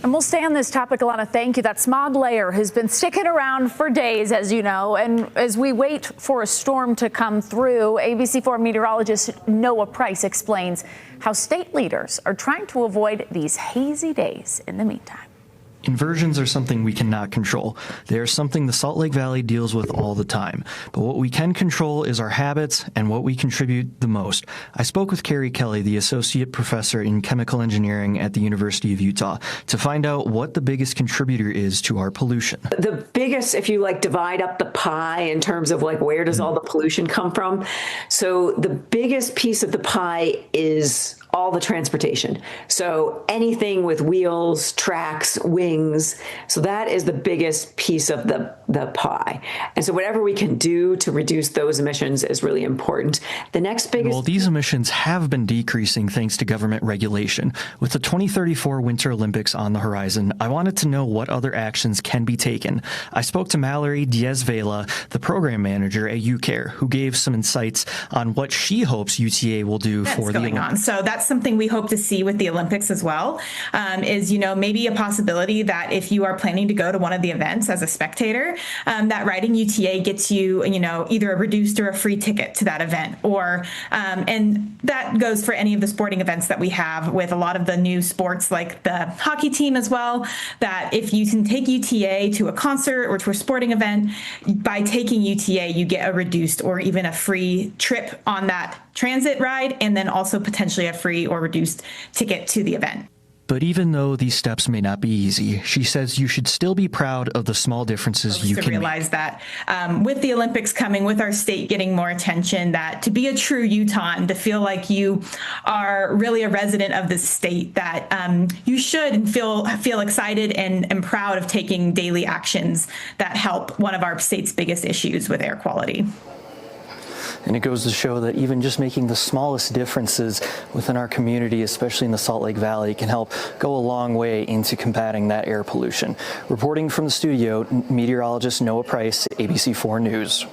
And we'll stay on this topic, Alana. Thank you. That smog layer has been sticking around for days, as you know. And as we wait for a storm to come through, ABC4 meteorologist Noah Price explains how state leaders are trying to avoid these hazy days in the meantime. Inversions are something we cannot control. They are something the Salt Lake Valley deals with all the time. But what we can control is our habits and what we contribute the most. I spoke with Carrie Kelly, the associate professor in chemical engineering at the University of Utah, to find out what the biggest contributor is to our pollution. The biggest, if you divide up the pie in terms of where does all the pollution come from? So the biggest piece of the pie is all the transportation. So anything with wheels, tracks, wings. So that is the biggest piece of the pie. And so whatever we can do to reduce those emissions is really important. The next biggest... Well, these emissions have been decreasing thanks to government regulation. With the 2034 Winter Olympics on the horizon, I wanted to know what other actions can be taken. I spoke to Mallory Diaz-Vela, the program manager at UCare, who gave some insights on what she hopes UTA will do for the Olympics. So that's something we hope to see with the Olympics as well, is, maybe a possibility that if you are planning to go to one of the events as a spectator, that riding UTA gets you, either a reduced or a free ticket to that event. Or, and that goes for any of the sporting events that we have with a lot of the new sports like the hockey team as well, that if you can take UTA to a concert or to a sporting event, by taking UTA, you get a reduced or even a free trip on that transit ride, and then also potentially a free or reduced ticket to the event. But even though these steps may not be easy, she says you should still be proud of the small differences you can realize make. That with the Olympics coming, with our state getting more attention, that to be a true Utahn, to feel like you are really a resident of this state, that you should feel excited and proud of taking daily actions that help one of our state's biggest issues with air quality. And it goes to show that even just making the smallest differences within our community, especially in the Salt Lake Valley, can help go a long way into combating that air pollution. Reporting from the studio, meteorologist Noah Price, ABC4 News.